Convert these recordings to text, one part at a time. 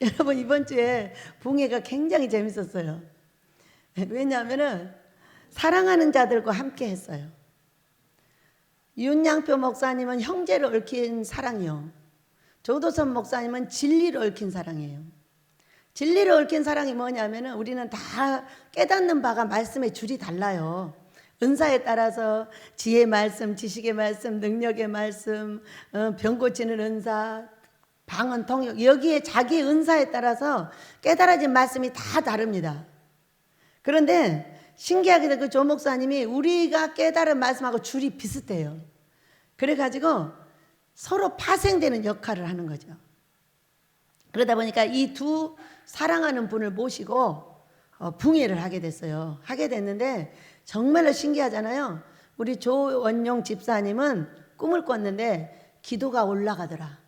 여러분 이번 주에 붕해가 굉장히 재밌었어요. 왜냐하면은 사랑하는 자들과 함께 했어요. 윤양표 목사님은 형제를 얽힌 사랑이요. 조도선 목사님은 진리를 얽힌 사랑이에요. 진리를 얽힌 사랑이 뭐냐면은 우리는 다 깨닫는 바가 말씀의 줄이 달라요. 은사에 따라서 지혜의 말씀, 지식의 말씀, 능력의 말씀, 병 고치는 은사, 방언 통역, 여기에 자기 은사에 따라서 깨달아진 말씀이 다 다릅니다. 그런데 신기하게도 그 조 목사님이 우리가 깨달은 말씀하고 줄이 비슷해요. 그래가지고 서로 파생되는 역할을 하는 거죠. 그러다 보니까 이 두 사랑하는 분을 모시고 붕회를 하게 됐어요. 하게 됐는데 정말로 신기하잖아요. 우리 조원용 집사님은 꿈을 꿨는데 기도가 올라가더라.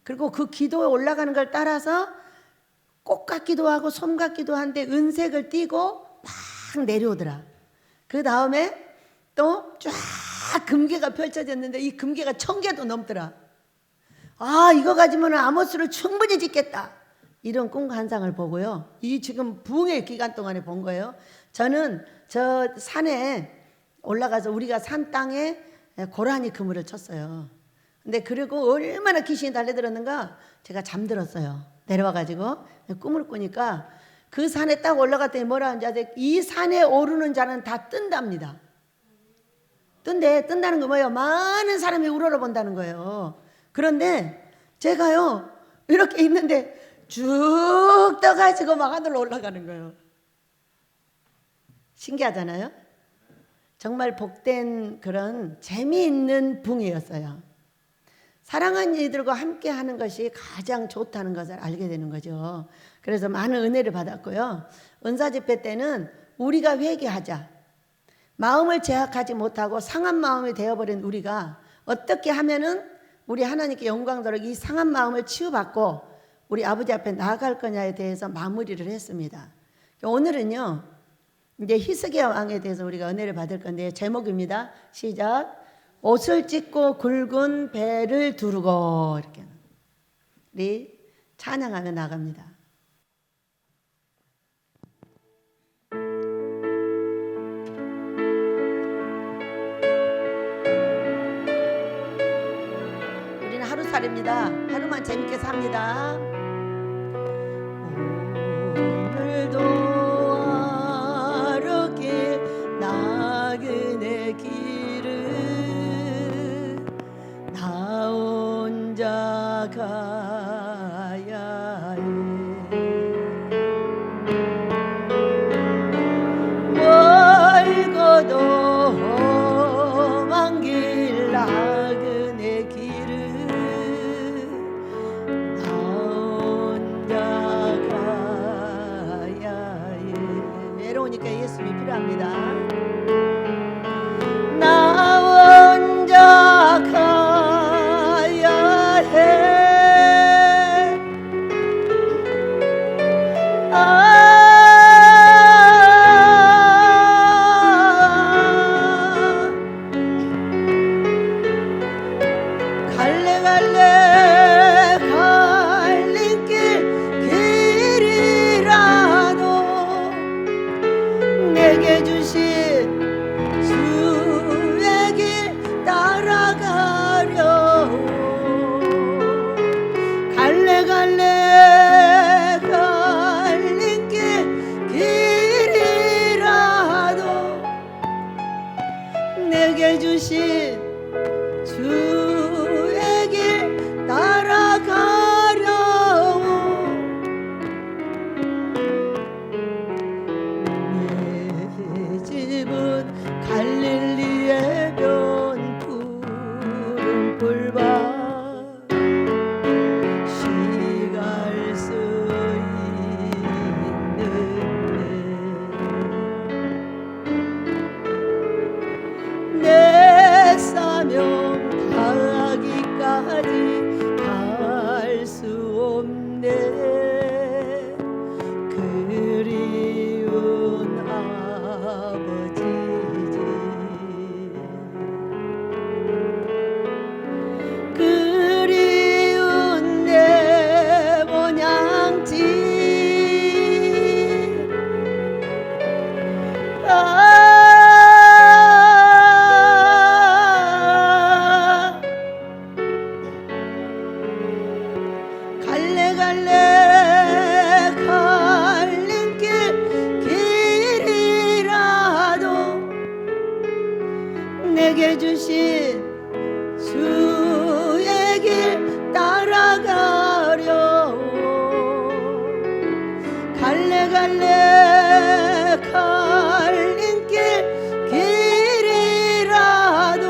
그리고 그 기도에 올라가는 걸 따라서 꽃 같기도 하고 솜 같기도 한데 은색을 띠고 막 내려오더라. 그 다음에 또 쫙 금괴가 펼쳐졌는데 이 금괴가 1000개도 넘더라. 아, 이거 가지면 아모스를 충분히 짓겠다. 이런 꿈 환상을 보고요. 이 지금 부흥의 기간 동안에 본 거예요. 저는 저 산에 올라가서 우리가 산 땅에 고라니 그물을 쳤어요. 근데 그리고 얼마나 귀신이 달려들었는가 제가 잠들었어요. 내려와가지고 꿈을 꾸니까 그 산에 딱 올라갔더니 뭐라 하는지 아세요? 이 산에 오르는 자는 다 뜬답니다. 뜬다는 거 뭐예요? 많은 사람이 우러러본다는 거예요. 그런데 제가요 이렇게 있는데 쭉 떠가지고 막 하늘로 올라가는 거예요. 신기하잖아요. 정말 복된 그런 재미있는 붕이었어요. 사랑하는 이들과 함께 하는 것이 가장 좋다는 것을 알게 되는 거죠. 그래서 많은 은혜를 받았고요. 은사 집회 때는 우리가 회개하자. 마음을 제약하지 못하고 상한 마음이 되어버린 우리가 어떻게 하면은 우리 하나님께 영광 돌리고 이 상한 마음을 치유받고 우리 아버지 앞에 나아갈 거냐에 대해서 마무리를 했습니다. 오늘은요 이제 히스기야 왕에 대해서 우리가 은혜를 받을 건데 제목입니다. 시작. 옷을 찢고 굵은 배를 두르고 이렇게 우리 찬양하며 나갑니다. 우리는 하루살이입니다. 하루만 재밌게 삽니다. 오늘도 어렵게 나그네 길을 나 혼자 가야 해. 멀고도 험한 길 나그네 길을 나 혼자 가야 해. 외로우니까 예수님이 필요합니다. 나 혼자 가야 해. 갈래 갈림길 길이라도 내게 주신 주의 길 따라가려고 갈래 갈림길 길이라도 내게 주신 주의 길 따라가려고 내 집은 갈릴리의 변푸른 풀밭 쉬갈 수 있는데 내 사명 다하기까지 갈 수 없네. 그리운 아버지지 그리운 내 모양 내게 주신 주의 길 따라가려고 갈래갈래 갈림길 길이라도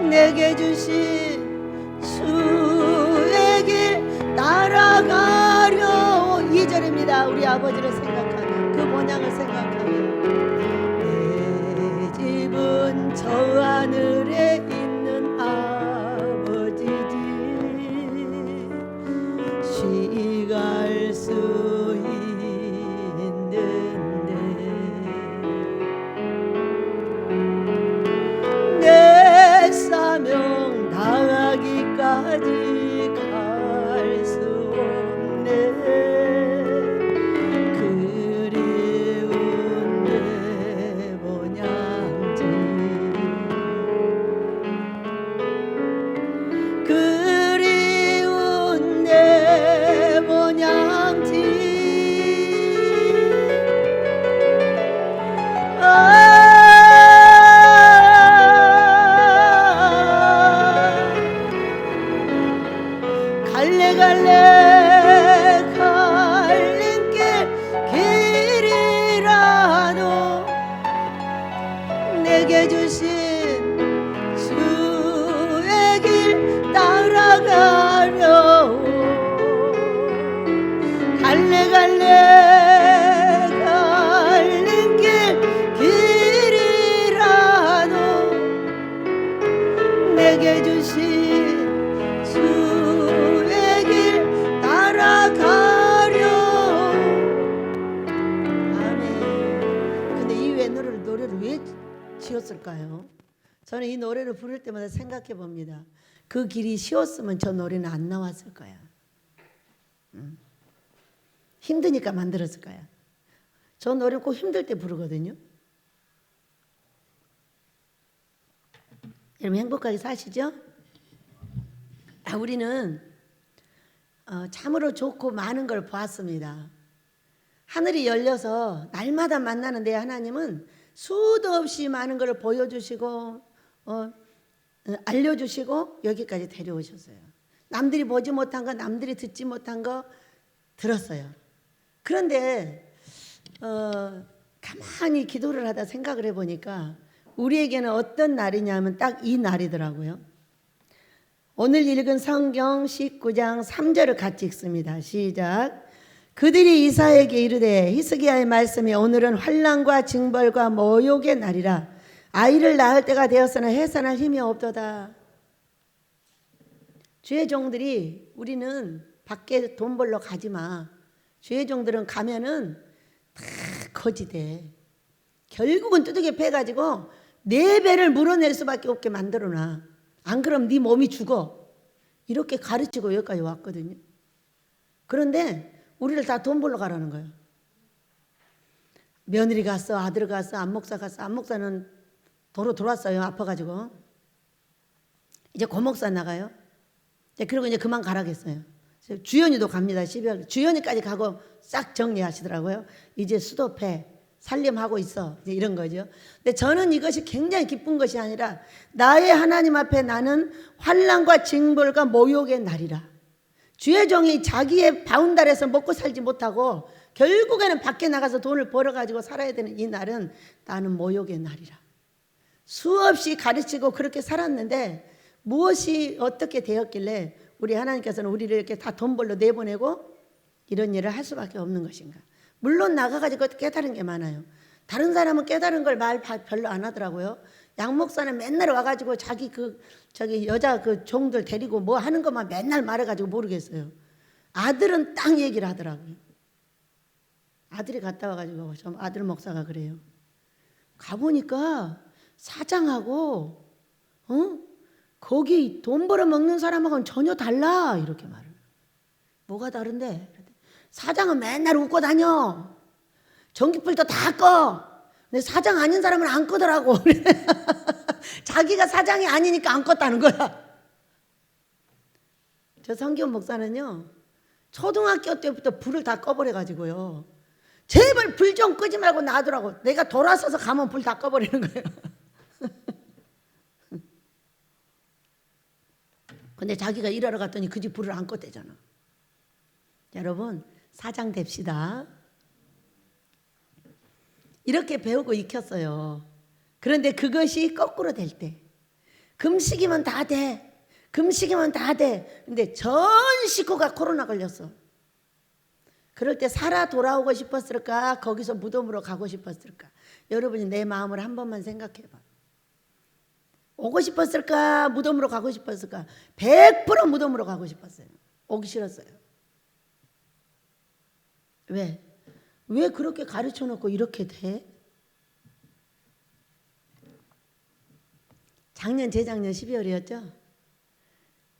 내게 주신 주의 길 따라가려. 2절입니다. 우리 아버지를 생각하며 그 본향을 생각하며 내 집은 저 하늘에 있는 아버지 집 쉬갈 수 있는데 내 사명 다하기까지 갈 수 없네. 그리운 내 본향집 그리운 내 본향집 갈래갈래 갈림길 길이라도 내게 주신 주의 길 따라가려고 갈래갈래 갈림길 길이라도 내게 주신 주의 길 따라가려. 아멘. 근데 이 노래를 왜 지었을까요? 저는 이 노래를 부를 때마다 생각해 봅니다. 그 길이 쉬웠으면 저 노래는 안 나왔을 거야. 힘드니까 만들었을 거야. 저 노래는 꼭 힘들 때 부르거든요. 여러분 행복하게 사시죠? 우리는 참으로 좋고 많은 걸 보았습니다. 하늘이 열려서 날마다 만나는 내 하나님은 수도 없이 많은 걸 보여주시고 알려주시고 여기까지 데려오셨어요. 남들이 보지 못한 거, 남들이 듣지 못한 거 들었어요. 그런데 가만히 기도를 하다 생각을 해보니까 우리에게는 어떤 날이냐면 딱 이 날이더라고요. 오늘 읽은 성경 19장 3절을 같이 읽습니다. 시작. 그들이 이사야에게 이르되 히스기야의 말씀이 오늘은 환난과 징벌과 모욕의 날이라 아이를 낳을 때가 되었으나 해산할 힘이 없도다. 주의 종들이 우리는 밖에 돈 벌러 가지 마. 주의 종들은 가면은 다 거지돼. 결국은 두들겨 패가지고 네 배를 물어낼 수밖에 없게 만들어놔. 안 그럼 네 몸이 죽어. 이렇게 가르치고 여기까지 왔거든요. 그런데 우리를 다 돈 벌러 가라는 거예요. 며느리 갔어, 아들 갔어, 안목사 갔어. 안목사는 도로 돌았어요. 아파가지고. 이제 고목사 나가요. 그리고 이제 그만 가라겠어요. 주연이도 갑니다. 12월. 주연이까지 가고 싹 정리하시더라고요. 이제 수도패 살림하고 있어. 이제 이런 거죠. 근데 저는 이것이 굉장히 기쁜 것이 아니라 나의 하나님 앞에 나는 환난과 징벌과 모욕의 날이라. 주의 종이 자기의 바운다리에서 먹고 살지 못하고 결국에는 밖에 나가서 돈을 벌어가지고 살아야 되는 이 날은 나는 모욕의 날이라. 수없이 가르치고 그렇게 살았는데 무엇이 어떻게 되었길래 우리 하나님께서는 우리를 이렇게 다 돈 벌러 내보내고 이런 일을 할 수밖에 없는 것인가. 물론 나가가지고 깨달은 게 많아요. 다른 사람은 깨달은 걸 말 별로 안 하더라고요. 양 목사는 맨날 와가지고 자기 저기 여자 그 종들 데리고 뭐 하는 것만 맨날 말해가지고 모르겠어요. 아들은 딱 얘기를 하더라고요. 아들이 갔다 와가지고 좀 아들 목사가 그래요. 가보니까 사장하고 거기 돈 벌어 먹는 사람하고는 전혀 달라 이렇게 말을. 뭐가 다른데? 사장은 맨날 웃고 다녀. 전기불도 다 꺼. 근데 사장 아닌 사람은 안 끄더라고. 자기가 사장이 아니니까 안 껐다는 거야. 저 성경 목사는요, 초등학교 때부터 불을 다 꺼버려가지고요. 제발 불 좀 끄지 말고 놔두라고. 내가 돌아서서 가면 불 다 꺼버리는 거예요. 근데 자기가 일하러 갔더니 그 집 불을 안 껐대잖아. 여러분, 사장 됩시다. 이렇게 배우고 익혔어요. 그런데 그것이 거꾸로 될 때, 금식이면 다 돼. 금식이면 다 돼. 근데 전 식구가 코로나 걸렸어. 그럴 때 살아 돌아오고 싶었을까? 거기서 무덤으로 가고 싶었을까? 여러분이 내 마음을 한 번만 생각해봐. 오고 싶었을까? 무덤으로 가고 싶었을까? 100% 무덤으로 가고 싶었어요. 오기 싫었어요. 왜? 왜 그렇게 가르쳐 놓고 이렇게 돼? 작년, 재작년 12월이었죠?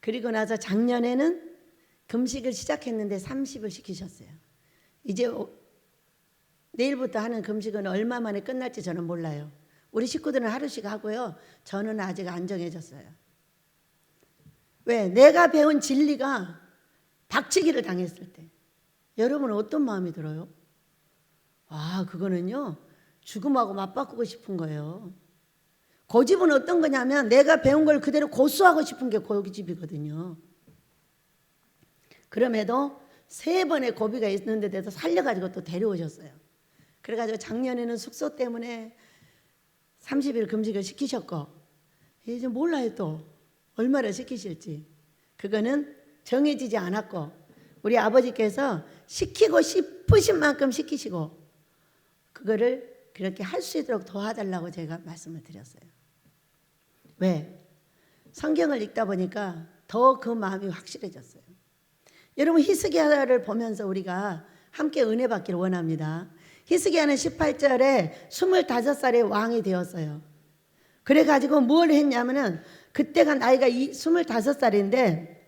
그리고 나서 작년에는 금식을 시작했는데 30을 시키셨어요. 이제 내일부터 하는 금식은 얼마 만에 끝날지 저는 몰라요. 우리 식구들은 하루씩 하고요. 저는 아직 안 정해졌어요. 왜? 내가 배운 진리가 박치기를 당했을 때 여러분은 어떤 마음이 들어요? 아, 그거는요, 죽음하고 맞바꾸고 싶은 거예요. 고집은 어떤 거냐면 내가 배운 걸 그대로 고수하고 싶은 게 고집이거든요. 그럼에도 3번의 고비가 있는데 대해서 살려가지고 또 데려오셨어요. 그래가지고 작년에는 숙소 때문에 30일 금식을 시키셨고, 이제 몰라요 또 얼마나 시키실지. 그거는 정해지지 않았고 우리 아버지께서 시키고 싶으신 만큼 시키시고 그거를 그렇게 할 수 있도록 도와달라고 제가 말씀을 드렸어요. 왜? 성경을 읽다 보니까 더 그 마음이 확실해졌어요. 여러분, 히스기야를 보면서 우리가 함께 은혜 받기를 원합니다. 히스기야는 18절에 25살의 왕이 되었어요. 그래가지고 뭘 했냐면은 그때가 나이가 25살인데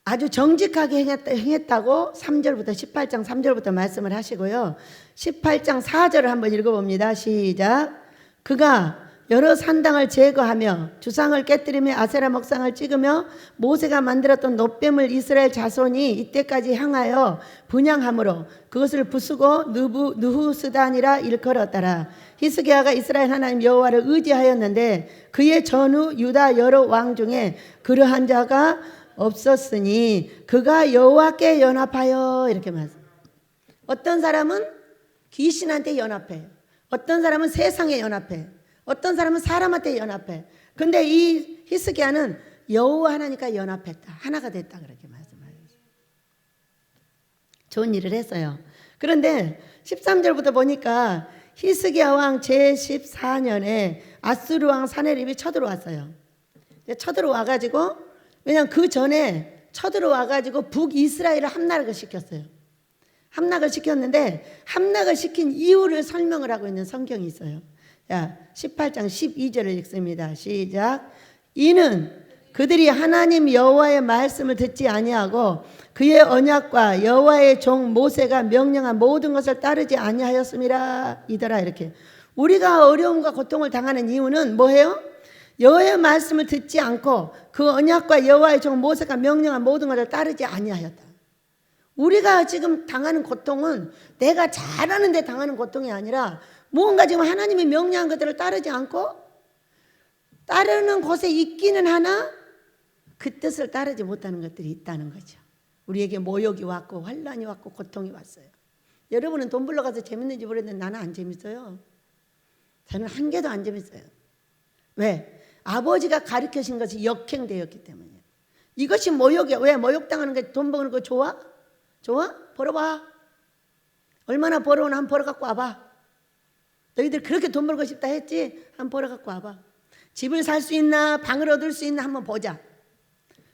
아주 정직하게 행했다고 3절부터 18장 3절부터 말씀을 하시고요. 18장 4절을 한번 읽어봅니다. 시작. 그가 여러 산당을 제거하며 주상을 깨뜨리며 아세라 목상을 찍으며 모세가 만들었던 놋뱀을 이스라엘 자손이 이때까지 향하여 분향함으로 그것을 부수고 느후스단이라 일컬었더라. 히스기야가 이스라엘 하나님 여호와를 의지하였는데 그의 전후 유다 여러 왕 중에 그러한 자가 없었으니 그가 여호와께 연합하여, 이렇게 말씀. 어떤 사람은 귀신한테 연합해, 어떤 사람은 세상에 연합해, 어떤 사람은 사람한테 연합해. 근데 이 히스기야는 여호와 하나님과 연합했다. 하나가 됐다. 그렇게 말씀하셨어요. 좋은 일을 했어요. 그런데 13절부터 보니까 히스기야 왕 제14년에 아수르 왕 사네립이 쳐들어왔어요. 쳐들어와가지고, 왜냐하면 그 전에 쳐들어와가지고 북이스라엘을 함락을 시켰어요. 함락을 시켰는데 함락을 시킨 이유를 설명을 하고 있는 성경이 있어요. 자, 18장 12절을 읽습니다. 시작. 이는 그들이 하나님 여호와의 말씀을 듣지 아니하고 그의 언약과 여호와의 종 모세가 명령한 모든 것을 따르지 아니하였음이라 이더라. 이렇게 우리가 어려움과 고통을 당하는 이유는 뭐예요? 여호와의 말씀을 듣지 않고 그 언약과 여호와의 종 모세가 명령한 모든 것을 따르지 아니하였다. 우리가 지금 당하는 고통은 내가 잘하는데 당하는 고통이 아니라 무언가 지금 하나님이 명령한 것들을 따르지 않고 따르는 곳에 있기는 하나 그 뜻을 따르지 못하는 것들이 있다는 거죠. 우리에게 모욕이 왔고 환난이 왔고 고통이 왔어요. 여러분은 돈 벌러 가서 재밌는지 모르겠는데 나는 안 재밌어요. 저는 한 개도 안 재밌어요. 왜? 아버지가 가르쳐신 것이 역행되었기 때문이에요. 이것이 모욕이야. 왜? 모욕당하는 게 돈 버는 거 좋아? 좋아? 벌어봐. 얼마나 벌어오나 한번 벌어갖고 와봐. 너희들 그렇게 돈 벌고 싶다 했지? 한번 벌어갖고 와봐. 집을 살 수 있나? 방을 얻을 수 있나? 한번 보자.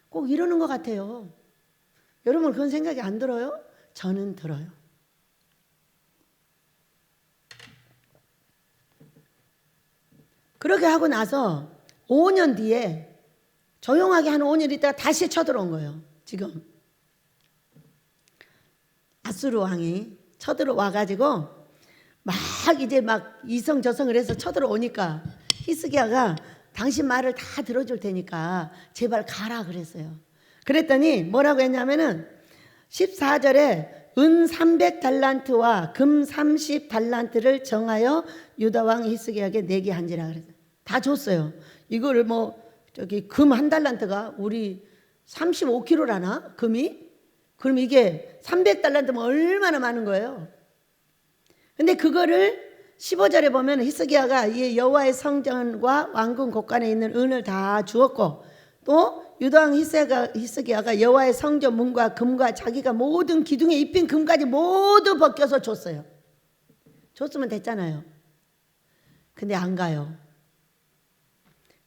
꼭 이러는 것 같아요. 여러분 그런 생각이 안 들어요? 저는 들어요. 그렇게 하고 나서 5년 뒤에 조용하게 한 5년 있다가 다시 쳐들어온 거예요. 지금 아수르 왕이 쳐들어와가지고 막 이제 막 이성저성을 해서 쳐들어오니까 히스기야가 당신 말을 다 들어줄 테니까 제발 가라 그랬어요. 그랬더니 뭐라고 했냐면은 14절에 은 300달란트와 금 30달란트를 정하여 유다 왕 히스기야에게 내게 한지라 그랬어요. 다 줬어요. 이거를 뭐 저기 금 한 달란트가 우리 35kg라나 금이? 그럼 이게 300달란트면 얼마나 많은 거예요. 근데 그거를 15절에 보면 히스기야가 이 여호와의 성전과 왕궁 곳간에 있는 은을 다 주었고, 또 유다왕 히스기야가 여호와의 성전 문과 금과 자기가 모든 기둥에 입힌 금까지 모두 벗겨서 줬어요. 줬으면 됐잖아요. 근데 안 가요.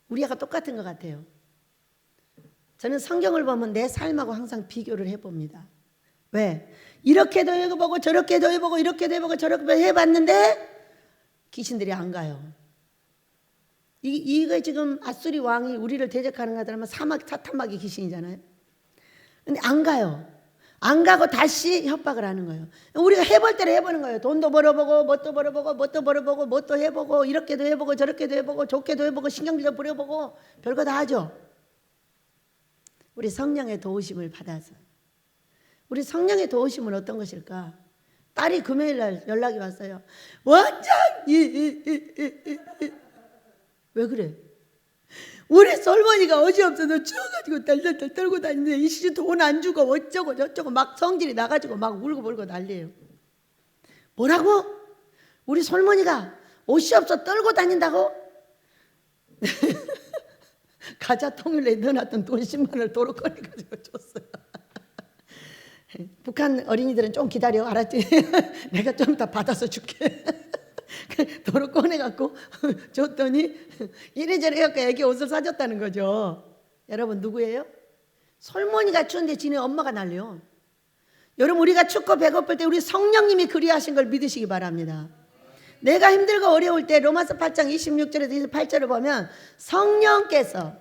우리가 똑같은 것 같아요. 저는 성경을 보면 내 삶하고 항상 비교를 해봅니다. 왜? 이렇게도 해보고 저렇게도 해보고 이렇게도 해보고 저렇게도 해봤는데 귀신들이 안 가요. 이거 지금 아수리 왕이 우리를 대적하는 거 하면 사탄마귀 귀신이잖아요. 근데 안 가요. 안 가고 다시 협박을 하는 거예요. 우리가 해볼 대로 해보는 거예요. 돈도 벌어보고 뭣도 벌어보고 뭣도 벌어보고 뭣도 해보고 이렇게도 해보고 저렇게도 해보고 좋게도 해보고 신경질도 부려보고 별거 다 하죠. 우리 성령의 도우심을 받아서. 우리 성령의 도우심은 어떤 것일까? 딸이 금요일 날 연락이 왔어요. 원장님, 왜 그래? 우리 솔머니가 어지없어서 추워가지고 달달달 떨고 다니는데 이 시즌 돈 안 주고 어쩌고 저쩌고 막 성질이 나가지고 막 울고 난리예요. 뭐라고? 우리 솔머니가 옷이 없어 떨고 다닌다고? 가자 통일에 넣어놨던 돈 10만 원을 도로 꺼내가지고 줬어요. 북한 어린이들은 좀 기다려, 알았지? 내가 좀 이따 받아서 줄게. 도로 꺼내갖고 줬더니 이래저래 해갖고 애기 옷을 사줬다는 거죠. 여러분 누구예요? 솔모니가 추운데 지네 엄마가 난리요. 여러분 우리가 춥고 배고플 때 우리 성령님이 그리하신 걸 믿으시기 바랍니다. 내가 힘들고 어려울 때 로마서 8장 26절에서 28절을 보면 성령께서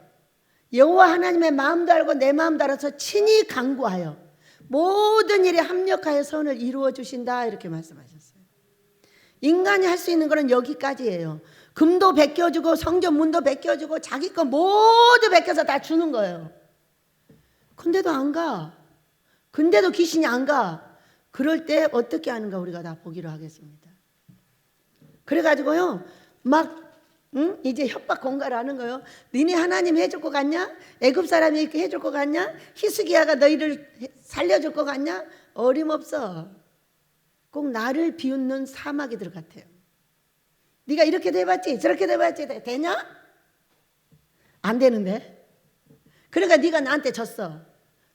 여호와 하나님의 마음도 알고 내 마음도 알아서 친히 간구하여 모든 일에 합력하여 선을 이루어 주신다 이렇게 말씀하셨어요. 인간이 할 수 있는 거는 여기까지예요. 금도 베껴주고 성전 문도 베껴주고 자기 거 모두 베껴서 다 주는 거예요. 근데도 안 가. 근데도 귀신이 안 가. 그럴 때 어떻게 하는가 우리가 다 보기로 하겠습니다. 그래가지고요 막 이제 협박 공갈을 하는 거예요. 니네 하나님 해줄 것 같냐? 애굽 사람이 이렇게 해줄 것 같냐? 히스기야가 너희를 살려줄 것 같냐? 어림없어. 꼭 나를 비웃는 사마귀들 같아요. 네가 이렇게도 해봤지 저렇게도 해봤지 되냐? 안 되는데. 그러니까 네가 나한테 졌어.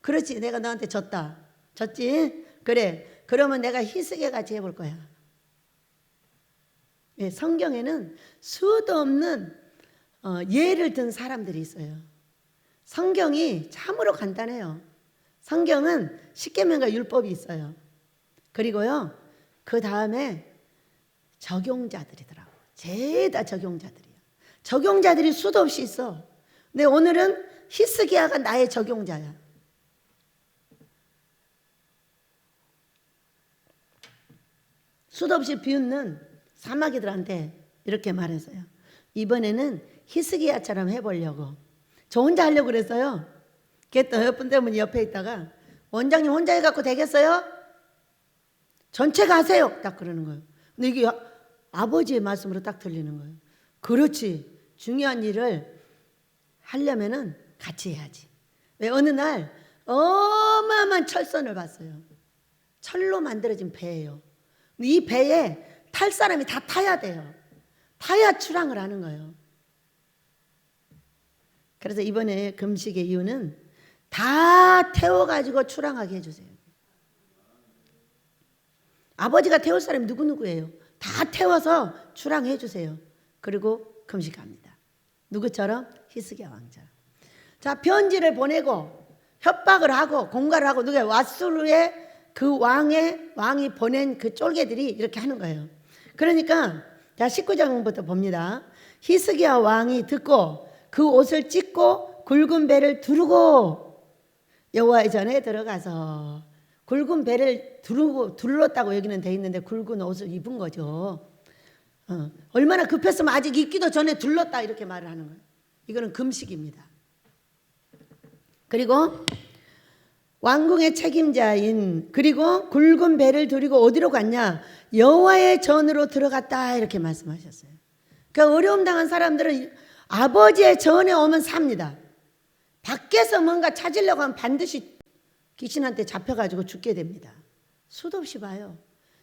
그렇지, 내가 너한테 졌다. 졌지? 그래, 그러면 내가 히스기야 같이 해볼 거야. 예, 성경에는 수도 없는 예를 든 사람들이 있어요. 성경이 참으로 간단해요. 성경은 십계명과 율법이 있어요. 그리고요 그 다음에 적용자들이더라고. 죄다 적용자들이야. 적용자들이 수도 없이 있어. 근데 오늘은 히스기야가 나의 적용자야. 수도 없이 비웃는 사마귀들한테 이렇게 말했어요. 이번에는 히스기야처럼 해보려고. 저 혼자 하려고 그랬어요. 그랬더니 몇 분 되면 옆에 있다가 원장님 혼자 해갖고 되겠어요? 전체가 하세요. 딱 그러는 거예요. 근데 이게 아버지의 말씀으로 딱 들리는 거예요. 그렇지. 중요한 일을 하려면은 같이 해야지. 왜 어느 날 어마어마한 철선을 봤어요. 철로 만들어진 배예요. 이 배에 탈 사람이 다 타야 돼요. 타야 출항을 하는 거예요. 그래서 이번에 금식의 이유는 다 태워가지고 출항하게 해주세요. 아버지가 태울 사람이 누구예요? 다 태워서 출항해 주세요. 그리고 금식합니다. 누구처럼? 히스기야 왕처럼. 자, 편지를 보내고 협박을 하고 공갈을 하고 누가 왓수르의 그 왕이 보낸 그 쫄개들이 이렇게 하는 거예요. 그러니까 자 19장부터 봅니다. 히스기야 왕이 듣고 그 옷을 찢고 굵은 배를 두르고 여호와의 전에 들어가서 굵은 배를 둘렀다고 여기는 돼 있는데 굵은 옷을 입은 거죠. 얼마나 급했으면 아직 입기도 전에 둘렀다 이렇게 말을 하는 거예요. 이거는 금식입니다. 그리고 왕궁의 책임자인 그리고 굵은 배를 두르고 어디로 갔냐? 여호와의 전으로 들어갔다 이렇게 말씀하셨어요. 그러니까 어려움 당한 사람들은 아버지의 전에 오면 삽니다. 밖에서 뭔가 찾으려고 하면 반드시 귀신한테 잡혀가지고 죽게 됩니다. 수도 없이 봐요.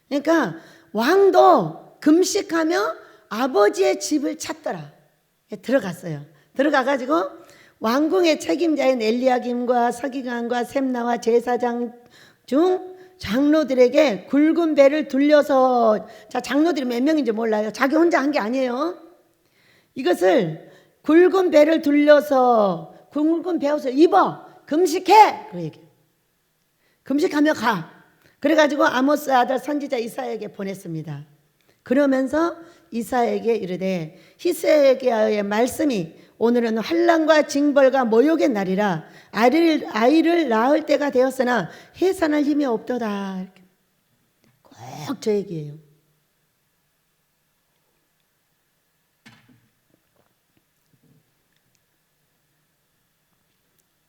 그러니까 왕도 금식하며 아버지의 집을 찾더라. 들어갔어요. 들어가가지고 왕궁의 책임자인 엘리야김과 서기관과 셈나와 제사장 중 장로들에게 굵은 배를 둘려서, 자, 장로들이 몇 명인지 몰라요. 자기 혼자 한 게 아니에요. 이것을 굵은 배를 둘려서 굵은 배옷을 입어 금식해, 그 얘기. 금식하며 가. 그래가지고 아모스 아들 선지자 이사야에게 보냈습니다. 그러면서 이사야에게 이르되 히스기야의 말씀이 오늘은 환난과 징벌과 모욕의 날이라 아이를 낳을 때가 되었으나 해산할 힘이 없도다. 꼭 저 얘기예요.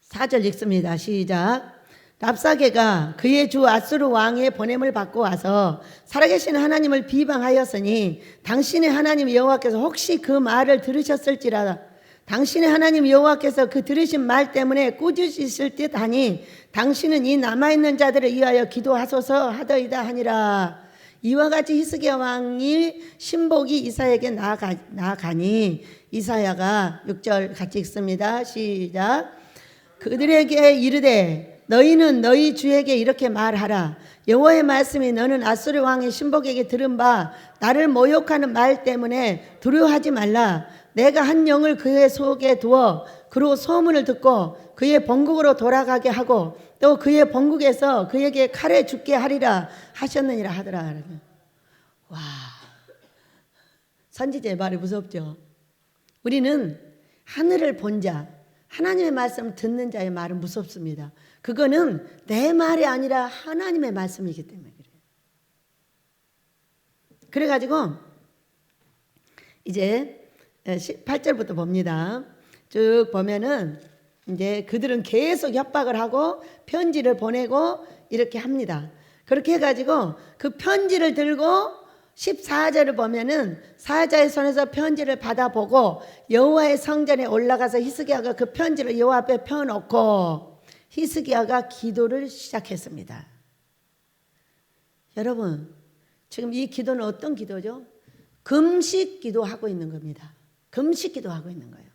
사절 읽습니다. 시작. 랍사게가 그의 주 아수르 왕의 보냄을 받고 와서 살아계신 하나님을 비방하였으니 당신의 하나님 여호와께서 혹시 그 말을 들으셨을지라. 당신의 하나님 여호와께서 그 들으신 말 때문에 꾸짖으실 듯 하니 당신은 이 남아있는 자들을 위하여 기도하소서 하더이다 하니라. 이와 같이 히스기야 왕이 신복이 이사야에게 나아가니 이사야가 6절 같이 읽습니다. 시작. 그들에게 이르되 너희는 너희 주에게 이렇게 말하라. 여호와의 말씀이 너는 아수르 왕의 신복에게 들은 바 나를 모욕하는 말 때문에 두려워하지 말라. 내가 한 영을 그의 속에 두어 그로 소문을 듣고 그의 본국으로 돌아가게 하고 또 그의 본국에서 그에게 칼에 죽게 하리라 하셨느니라 하더라. 와, 선지자의 말이 무섭죠. 우리는 하늘을 본 자, 하나님의 말씀을 듣는 자의 말은 무섭습니다. 그거는 내 말이 아니라 하나님의 말씀이기 때문에 그래요. 그래가지고 이제 8절부터 봅니다. 쭉 보면은 이제 그들은 계속 협박을 하고 편지를 보내고 이렇게 합니다. 그렇게 해가지고 그 편지를 들고 14절을 보면은 사자의 손에서 편지를 받아보고 여호와의 성전에 올라가서 히스기야가 그 편지를 여호와 앞에 펴놓고 히스기야가 기도를 시작했습니다. 여러분, 지금 이 기도는 어떤 기도죠? 금식 기도하고 있는 겁니다. 금식 기도하고 있는 거예요.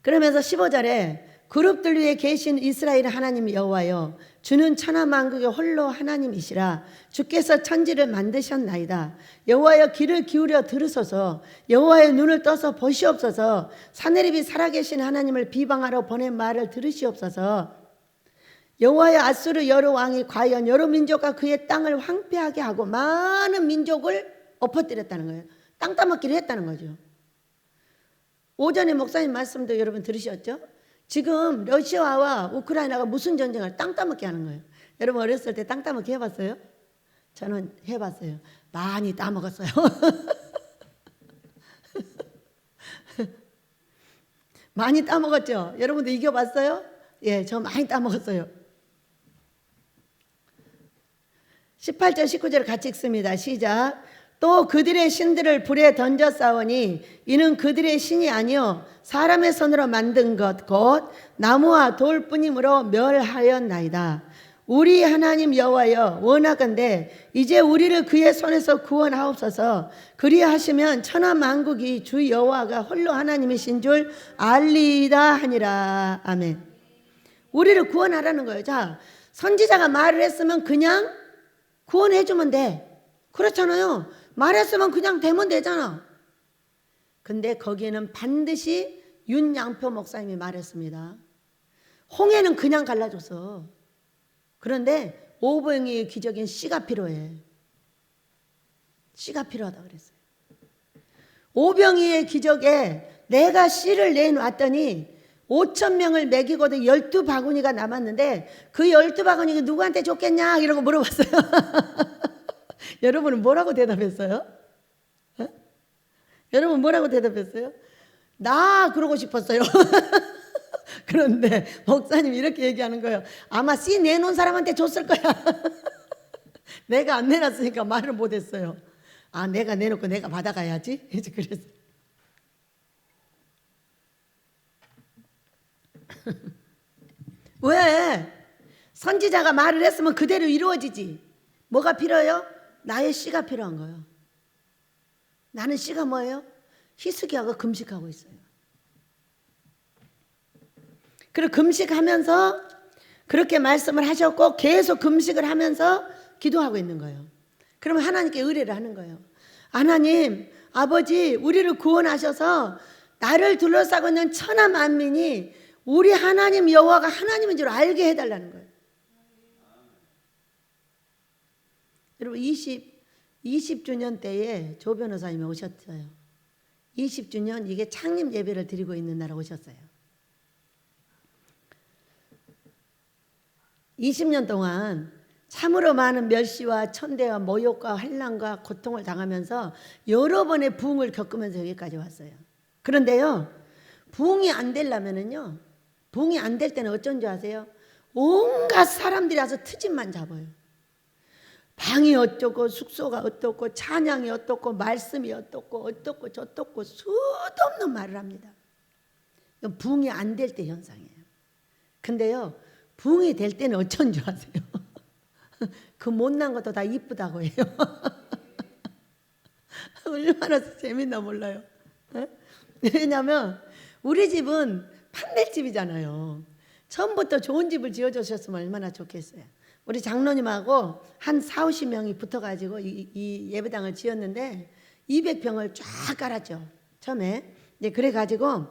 그러면서 15절에 그룹들 위에 계신 이스라엘 하나님 여호와여, 주는 천하 만국의 홀로 하나님이시라. 주께서 천지를 만드셨나이다. 여호와여, 귀를 기울여 들으소서. 여호와의 눈을 떠서 보시옵소서. 사내립이 살아계신 하나님을 비방하러 보낸 말을 들으시옵소서. 여호와여, 아수르 여러 왕이 과연 여러 민족과 그의 땅을 황폐하게 하고 많은 민족을 엎어뜨렸다는 거예요. 땅 따먹기를 했다는 거죠. 오전에 목사님 말씀도 여러분 들으셨죠? 지금 러시아와 우크라이나가 무슨 전쟁을 땅 따먹게 하는 거예요. 여러분 어렸을 때 땅 따먹기 해봤어요? 저는 해봤어요. 많이 따먹었어요. 많이 따먹었죠? 여러분도 이겨봤어요? 예, 저 많이 따먹었어요. 18절 19절 같이 읽습니다. 시작. 또 그들의 신들을 불에 던져 싸우니 이는 그들의 신이 아니요 사람의 손으로 만든 것 곧 나무와 돌뿐이므로 멸하였나이다. 우리 하나님 여호와여, 원하건대 이제 우리를 그의 손에서 구원하옵소서. 그리하시면 천하 만국이 주 여호와가 홀로 하나님이신 줄 알리이다 하니라. 아멘. 우리를 구원하라는 거예요. 자, 선지자가 말을 했으면 그냥 구원해주면 돼. 그렇잖아요. 말했으면 그냥 되면 되잖아. 근데 거기에는 반드시 윤양표 목사님이 말했습니다. 홍해는 그냥 갈라줬어. 그런데 오병이의 기적인 씨가 필요해. 씨가 필요하다 그랬어요. 오병이의 기적에 내가 씨를 내놓았더니 5,000명을 먹이고도 12바구니가 남았는데 그 12바구니가 누구한테 줬겠냐 이러고 물어봤어요. 여러분은 뭐라고 대답했어요? 어? 여러분 뭐라고 대답했어요? 나 그러고 싶었어요. 그런데 목사님 이렇게 얘기하는 거예요. 아마 씨 내놓은 사람한테 줬을 거야. 내가 안 내놨으니까 말을 못했어요. 아, 내가 내놓고 내가 받아가야지. 이제 그랬어요. 왜? 선지자가 말을 했으면 그대로 이루어지지. 뭐가 필요해요? 나의 씨가 필요한 거예요. 나는 씨가 뭐예요? 희숙이하고 금식하고 있어요. 그리고 금식하면서 그렇게 말씀을 하셨고 계속 금식을 하면서 기도하고 있는 거예요. 그러면 하나님께 의뢰를 하는 거예요. 하나님, 아버지, 우리를 구원하셔서 나를 둘러싸고 있는 천하 만민이 우리 하나님 여호와가 하나님인 줄 알게 해달라는 거예요. 여러분 20주년 때에 조 변호사님이 오셨어요. 20주년 이게 창립 예배를 드리고 있는 날 오셨어요. 20년 동안 참으로 많은 멸시와 천대와 모욕과 환난과 고통을 당하면서 여러 번의 부흥을 겪으면서 여기까지 왔어요. 그런데요, 부흥이 안 되려면은요, 부흥이 안 될 때는 어쩐 줄 아세요? 온갖 사람들이 와서 트집만 잡아요. 방이 어떻고 숙소가 어떻고 찬양이 어떻고 말씀이 어떻고 어떻고 저떻고 수도 없는 말을 합니다. 이건 부흥이 안 될 때 현상이에요. 근데요, 부흥이 될 때는 어쩐 줄 아세요? 그 못난 것도 다 이쁘다고 해요. 얼마나 재밌나 몰라요. 왜냐하면 우리 집은 판넬집이잖아요. 처음부터 좋은 집을 지어주셨으면 얼마나 좋겠어요. 우리 장로님하고 한 40~50명이 붙어가지고 이 예배당을 지었는데 200평을 쫙 깔았죠. 처음에. 그래가지고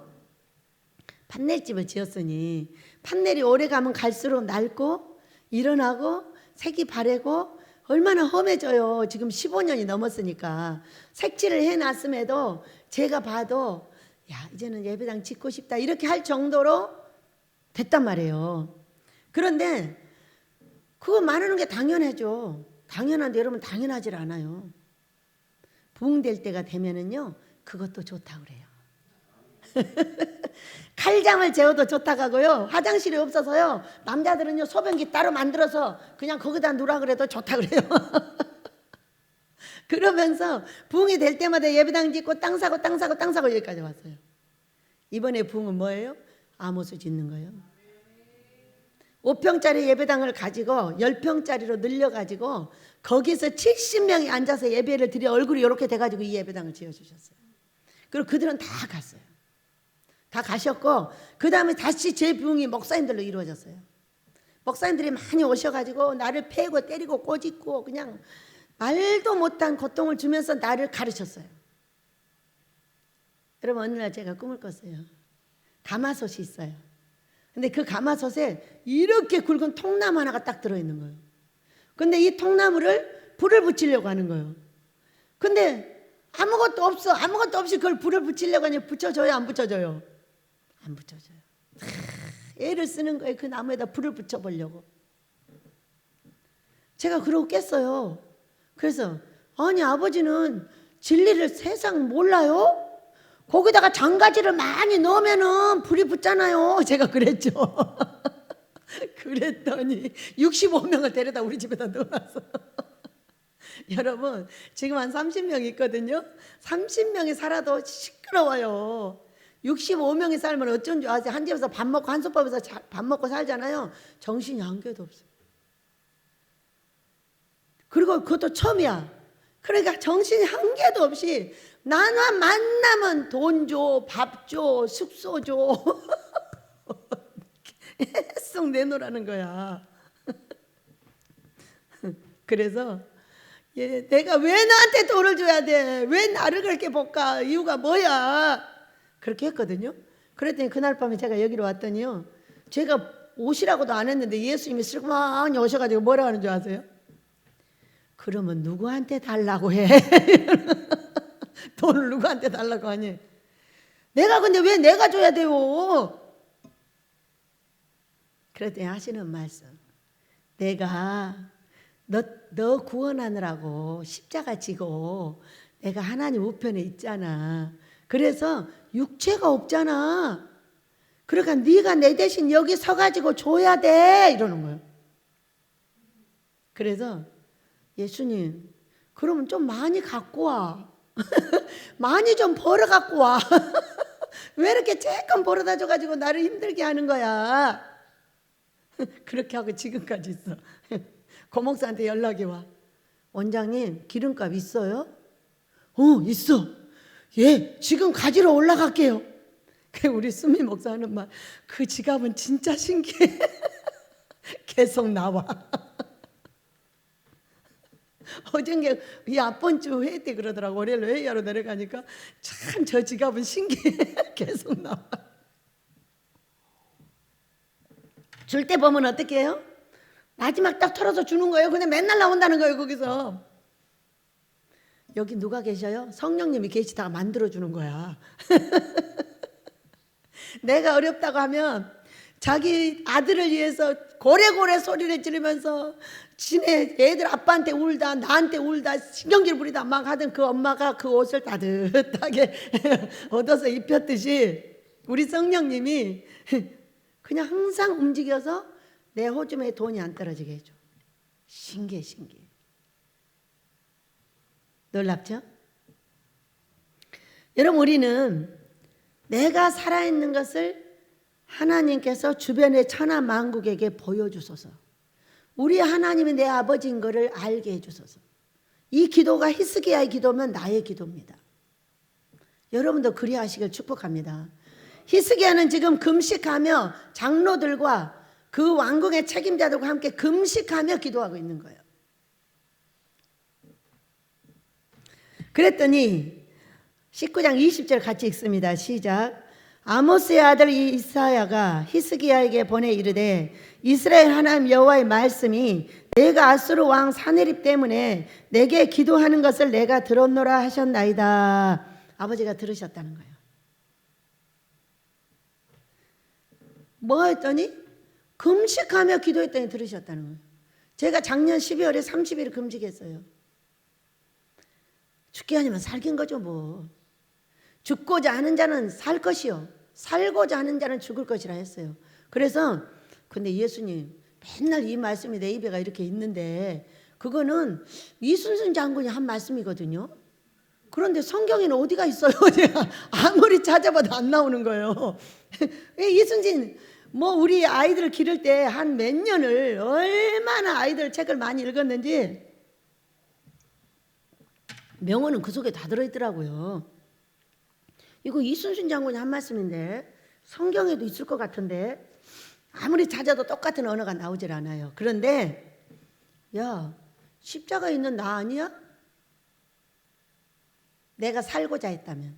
판넬집을 지었으니 판넬이 오래 가면 갈수록 낡고 일어나고 색이 바래고 얼마나 험해져요. 지금 15년이 넘었으니까. 색칠을 해놨음에도 제가 봐도 야, 이제는 예배당 짓고 싶다 이렇게 할 정도로 됐단 말이에요. 그런데 그거 말하는 게 당연하죠. 당연한데 여러분 당연하질 않아요. 부흥될 때가 되면은요, 그것도 좋다고 그래요. 칼장을 재워도 좋다고 하고요, 화장실이 없어서요, 남자들은요 소변기 따로 만들어서 그냥 거기다 누라 그래도 좋다고 그래요. 그러면서 부흥이 될 때마다 예배당 짓고 땅 사고 여기까지 왔어요. 이번에 부흥은 뭐예요? 아모스 짓는 거예요. 5평짜리 예배당을 가지고 10평짜리로 늘려가지고 거기서 70명이 앉아서 예배를 드려 얼굴이 이렇게 돼가지고 이 예배당을 지어주셨어요. 그리고 그들은 다 갔어요. 다 가셨고 그 다음에 다시 재부흥이 목사님들로 이루어졌어요. 목사님들이 많이 오셔가지고 나를 패고 때리고 꼬집고 그냥 말도 못한 고통을 주면서 나를 가르쳤어요. 여러분, 어느 날 제가 꿈을 꿨어요. 가마솥이 있어요. 근데 그 가마솥에 이렇게 굵은 통나무 하나가 딱 들어있는 거예요. 근데 이 통나무를 불을 붙이려고 하는 거예요. 근데 아무것도 없어. 아무것도 없이 그걸 불을 붙이려고 하니 붙여줘요, 안 붙여줘요? 안 붙여줘요. 애를 쓰는 거예요. 그 나무에다 불을 붙여보려고. 제가 그러고 깼어요. 그래서 아니, 아버지는 진리를 세상 몰라요? 거기다가 장가지를 많이 넣으면은 불이 붙잖아요. 제가 그랬죠. 그랬더니 65명을 데려다 우리 집에다 넣어놨어. 여러분, 지금 한 30명 있거든요. 30명이 살아도 시끄러워요. 65명이 살면 어쩐 줄 아세요? 한 집에서 밥 먹고 한솥밥에서 밥 먹고 살잖아요. 정신이 한 개도 없어요. 그리고 그것도 처음이야. 그러니까 정신이 한 개도 없이 나만 만나면 돈 줘, 밥 줘, 숙소 줘. 계속 내놓으라는 거야. 그래서 내가 왜 나한테 돈을 줘야 돼? 왜 나를 그렇게 볶아? 이유가 뭐야? 그렇게 했거든요. 그랬더니 그날 밤에 제가 여기로 왔더니요, 제가 오시라고도 안 했는데 예수님이 슬그머니 오셔가지고 뭐라고 하는 줄 아세요? 그러면 누구한테 달라고 해? 돈을 누구한테 달라고 하니? 내가 근데 왜 내가 줘야 돼요? 그랬더니 하시는 말씀, 내가 너 구원하느라고 십자가 지고 내가 하나님 우편에 있잖아. 그래서 육체가 없잖아. 그러니까 네가 내 대신 여기 서가지고 줘야 돼 이러는 거예요. 그래서 예수님, 그러면 좀 많이 갖고 와. 많이 좀 벌어 갖고 와. 왜 이렇게 조금 벌어다 줘가지고 나를 힘들게 하는 거야? 그렇게 하고 지금까지 있어. 고목사한테 연락이 와. 원장님 기름값 있어요? 있어. 예, 지금 가지러 올라갈게요. 우리 수미 목사는 막 그 지갑은 진짜 신기해. 계속 나와. 어저께 이 앞번 주 회의 때 그러더라고. 월요일 회의하러 내려가니까 참 저 지갑은 신기해. 계속 나와. 줄 때 보면 어떻게 해요? 마지막 딱 털어서 주는 거예요. 근데 맨날 나온다는 거예요. 거기서. 여기 누가 계셔요? 성령님이 계시다가 만들어주는 거야. 내가 어렵다고 하면 자기 아들을 위해서 고래고래 소리를 지르면서 지네 애들 아빠한테 울다 나한테 울다 신경질 부리다 막 하던 그 엄마가 그 옷을 따뜻하게 얻어서 입혔듯이 우리 성령님이 그냥 항상 움직여서 내 호주머니에 돈이 안 떨어지게 해줘. 신기해. 놀랍죠? 여러분, 우리는 내가 살아있는 것을 하나님께서 주변의 천하 만국에게 보여주소서. 우리 하나님이 내 아버지인 것을 알게 해주소서. 이 기도가 히스기야의 기도면 나의 기도입니다. 여러분도 그리하시길 축복합니다. 히스기야는 지금 금식하며 장로들과 그 왕궁의 책임자들과 함께 금식하며 기도하고 있는 거예요. 그랬더니 19장 20절 같이 읽습니다. 시작. 아모스의 아들 이사야가 히스기야에게 보내 이르되 이스라엘 하나님 여호와의 말씀이 내가 아수르 왕 사네립 때문에 내게 기도하는 것을 내가 들었노라 하셨나이다. 아버지가 들으셨다는 거예요. 뭐 했더니 금식하며 기도했더니 들으셨다는 거예요. 제가 작년 12월에 30일 금식했어요. 죽게 아니면 살긴 거죠 뭐. 죽고자 하는 자는 살 것이요 살고자 하는 자는 죽을 것이라 했어요. 그래서 근데 예수님 맨날 이 말씀이 내 입에가 이렇게 있는데 그거는 이순신 장군이 한 말씀이거든요. 그런데 성경에는 어디가 있어요? 제가 아무리 찾아봐도 안 나오는 거예요. 이순신 뭐 우리 아이들을 기를 때 한 몇 년을 얼마나 아이들 책을 많이 읽었는지 명언은 그 속에 다 들어있더라고요. 이거 이순신 장군이 한 말씀인데 성경에도 있을 것 같은데 아무리 찾아도 똑같은 언어가 나오질 않아요. 그런데 야, 십자가 있는 나 아니야? 내가 살고자 했다면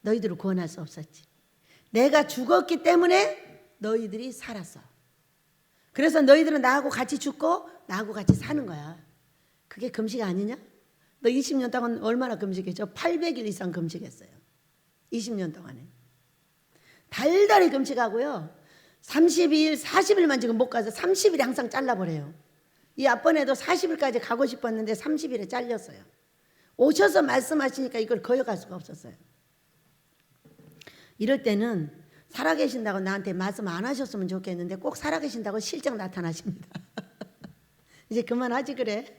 너희들을 구원할 수 없었지. 내가 죽었기 때문에 너희들이 살았어. 그래서 너희들은 나하고 같이 죽고 나하고 같이 사는 거야. 그게 금식 아니냐? 너 20년 동안 얼마나 금식했죠? 800일 이상 금식했어요. 20년 동안에. 달달이 금식하고요. 32일, 40일만 지금 못 가서 30일에 항상 잘라버려요. 이 앞번에도 40일까지 가고 싶었는데 30일에 잘렸어요. 오셔서 말씀하시니까 이걸 거역할 수가 없었어요. 이럴 때는 살아계신다고 나한테 말씀 안 하셨으면 좋겠는데 꼭 살아계신다고 실적 나타나십니다. 이제 그만하지 그래.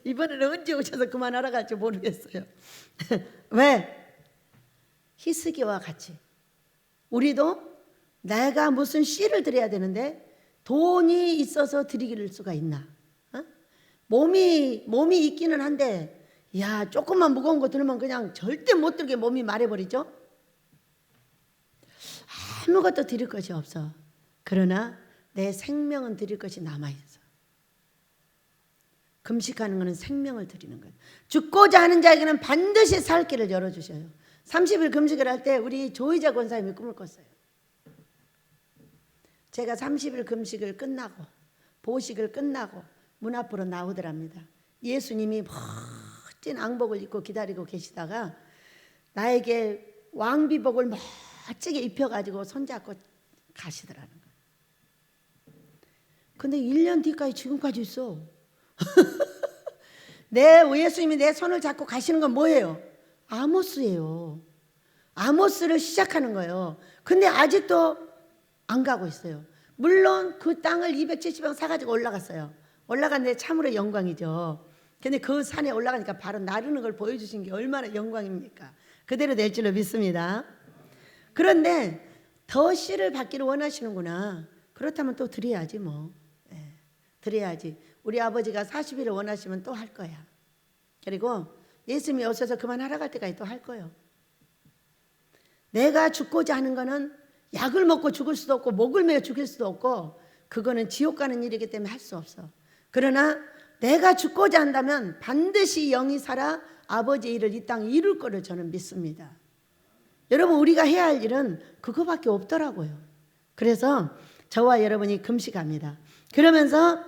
이번에는 언제 오셔서 그만하라고 할지 모르겠어요. 왜? 히스기야와 같이 우리도 내가 무슨 씨를 드려야 되는데 돈이 있어서 드릴 수가 있나? 몸이 있기는 한데 야 조금만 무거운 거 들면 그냥 절대 못 들게 몸이 말해버리죠. 아무것도 드릴 것이 없어. 그러나 내 생명은 드릴 것이 남아있어. 금식하는 것은 생명을 드리는 거예요. 죽고자 하는 자에게는 반드시 살 길을 열어주셔요. 30일 금식을 할 때 우리 조이자 권사님이 꿈을 꿨어요. 제가 30일 금식을 끝나고 보식을 끝나고 문 앞으로 나오더랍니다. 예수님이 멋진 앙복을 입고 기다리고 계시다가 나에게 왕비복을 멋지게 입혀가지고 손잡고 가시더라는 거예요. 근데 1년 뒤까지 지금까지 있어. 예수님이 내 손을 잡고 가시는 건 뭐예요? 아모스예요. 아모스를 시작하는 거예요. 근데 아직도 안 가고 있어요. 물론 그 땅을 270원 사가지고 올라갔어요. 올라갔는데 참으로 영광이죠. 근데 그 산에 올라가니까 바로 나르는 걸 보여주신 게 얼마나 영광입니까? 그대로 될 줄로 믿습니다. 그런데 더 씨를 받기를 원하시는구나. 그렇다면 또 드려야지 뭐. 예, 드려야지. 우리 아버지가 40일을 원하시면 또 할 거야. 그리고 예수님이 오셔서 그만하라 갈 때까지 또 할 거예요. 내가 죽고자 하는 거는 약을 먹고 죽을 수도 없고 목을 매어 죽일 수도 없고 그거는 지옥 가는 일이기 때문에 할 수 없어. 그러나 내가 죽고자 한다면 반드시 영이 살아 아버지의 일을 이 땅에 이룰 거를 저는 믿습니다. 여러분 우리가 해야 할 일은 그거밖에 없더라고요. 그래서 저와 여러분이 금식합니다. 그러면서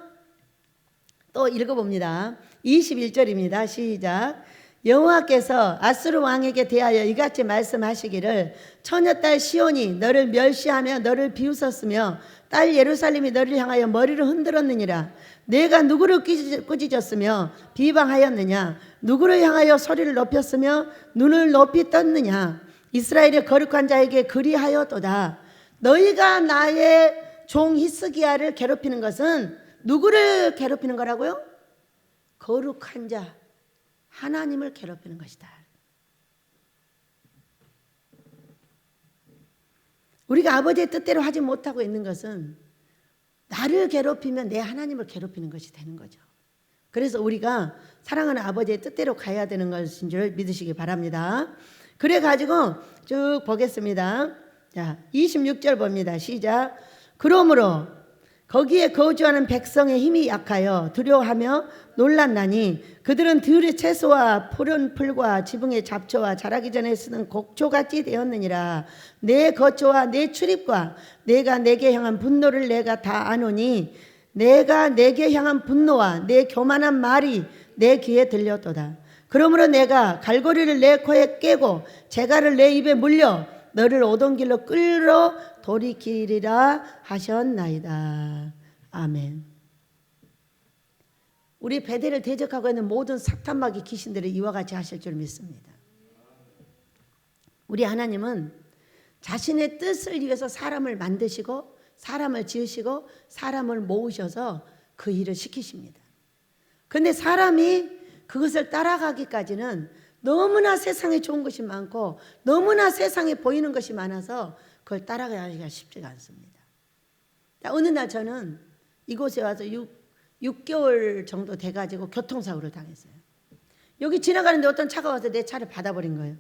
또 읽어봅니다. 21절입니다. 시작. 여호와께서 아수르 왕에게 대하여 이같이 말씀하시기를 처녀딸 시온이 너를 멸시하며 너를 비웃었으며 딸 예루살렘이 너를 향하여 머리를 흔들었느니라. 내가 누구를 꾸짖었으며 비방하였느냐? 누구를 향하여 소리를 높였으며 눈을 높이 떴느냐? 이스라엘의 거룩한 자에게 그리하였도다. 너희가 나의 종 히스기야를 괴롭히는 것은 누구를 괴롭히는 거라고요? 거룩한 자 하나님을 괴롭히는 것이다. 우리가 아버지의 뜻대로 하지 못하고 있는 것은 나를 괴롭히면 내 하나님을 괴롭히는 것이 되는 거죠. 그래서 우리가 사랑하는 아버지의 뜻대로 가야 되는 것인 줄 믿으시기 바랍니다. 그래가지고 쭉 보겠습니다. 자, 26절 봅니다. 시작. 그러므로 거기에 거주하는 백성의 힘이 약하여 두려워하며 놀랐나니 그들은 들의 채소와 푸른 풀과 지붕의 잡초와 자라기 전에 쓰는 곡초같이 되었느니라. 내 거처와 내 출입과 내가 내게 향한 분노를 내가 다 아노니 내가 내게 향한 분노와 내 교만한 말이 내 귀에 들렸도다. 그러므로 내가 갈고리를 내 코에 깨고 재갈을 내 입에 물려 너를 오던 길로 끌어 돌이키리라 하셨나이다. 아멘. 우리 베델을 대적하고 있는 모든 사탄마귀 귀신들을 이와 같이 하실 줄 믿습니다. 우리 하나님은 자신의 뜻을 위해서 사람을 만드시고 사람을 지으시고 사람을 모으셔서 그 일을 시키십니다. 그런데 사람이 그것을 따라가기까지는 너무나 세상에 좋은 것이 많고 너무나 세상에 보이는 것이 많아서 그걸 따라가기가 쉽지가 않습니다. 어느 날 저는 이곳에 와서 6개월 정도 돼가지고 교통사고를 당했어요. 여기 지나가는데 어떤 차가 와서 내 차를 받아버린 거예요.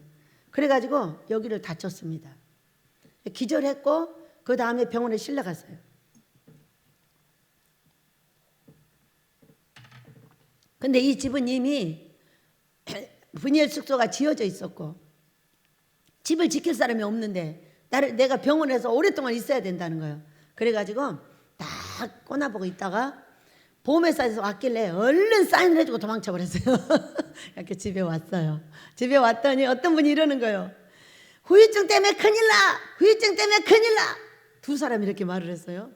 그래가지고 여기를 다쳤습니다. 기절했고 그 다음에 병원에 실려갔어요. 근데 이 집은 이미 분열 숙소가 지어져 있었고 집을 지킬 사람이 없는데 내가 병원에서 오랫동안 있어야 된다는 거예요. 그래가지고 딱 꼬나보고 있다가 보험회사에서 왔길래 얼른 사인을 해주고 도망쳐 버렸어요. 이렇게 집에 왔어요. 집에 왔더니 어떤 분이 이러는 거예요. 후유증 때문에 큰일 나! 후유증 때문에 큰일 나! 두 사람이 이렇게 말을 했어요.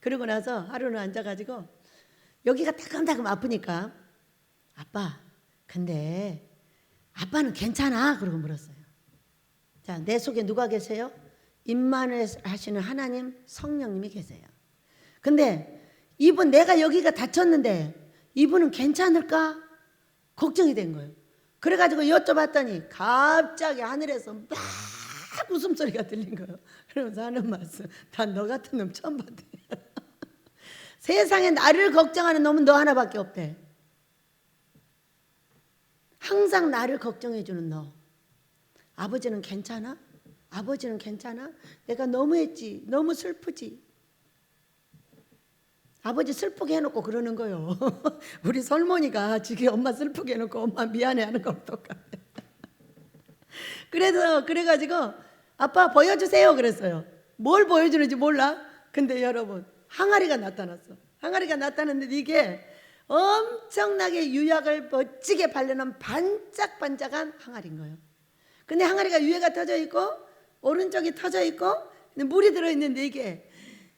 그러고 나서 하루는 앉아가지고 여기가 따끔따끔 아프니까 아빠 근데 아빠는 괜찮아? 그러고 물었어요. 자, 내 속에 누가 계세요? 임마누엘 하시는 하나님 성령님이 계세요. 근데 이분 내가 여기가 다쳤는데 이분은 괜찮을까? 걱정이 된 거예요. 그래가지고 여쭤봤더니 갑자기 하늘에서 막 웃음소리가 들린 거예요. 그러면서 하는 말씀, 난 너 같은 놈 처음 봤대. 세상에 나를 걱정하는 놈은 너 하나밖에 없대. 항상 나를 걱정해 주는 너. 아버지는 괜찮아? 아버지는 괜찮아? 내가 너무했지. 너무 슬프지. 아버지 슬프게 해놓고 그러는 거요. 우리 설모니가 지금 엄마 슬프게 해놓고 엄마 미안해 하는 거랑 똑같아. 그래가지고 아빠 보여주세요 그랬어요. 뭘 보여주는지 몰라. 근데 여러분 항아리가 나타났어. 항아리가 나타났는데 이게 엄청나게 유약을 멋지게 바르는 반짝반짝한 항아리인 거예요. 근데 항아리가 위에가 터져 있고 오른쪽이 터져 있고 물이 들어있는데 이게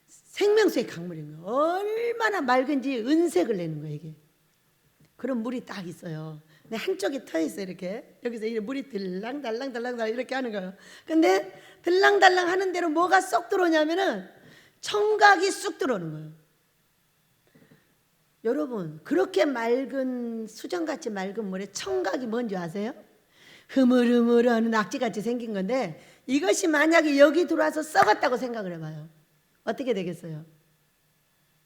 생명수의 강물인 거예요. 얼마나 맑은지 은색을 내는 거예요 이게. 그런 물이 딱 있어요. 근데 한쪽이 터 있어요 이렇게. 여기서 이 물이 들랑달랑달랑 이렇게 하는 거예요. 근데 들랑달랑 하는 대로 뭐가 쏙 들어오냐면은 청각이 쑥 들어오는 거예요. 여러분 그렇게 맑은 수정같이 맑은 물에 청각이 뭔지 아세요? 흐물흐물한 낙지같이 생긴 건데 이것이 만약에 여기 들어와서 썩었다고 생각을 해봐요. 어떻게 되겠어요?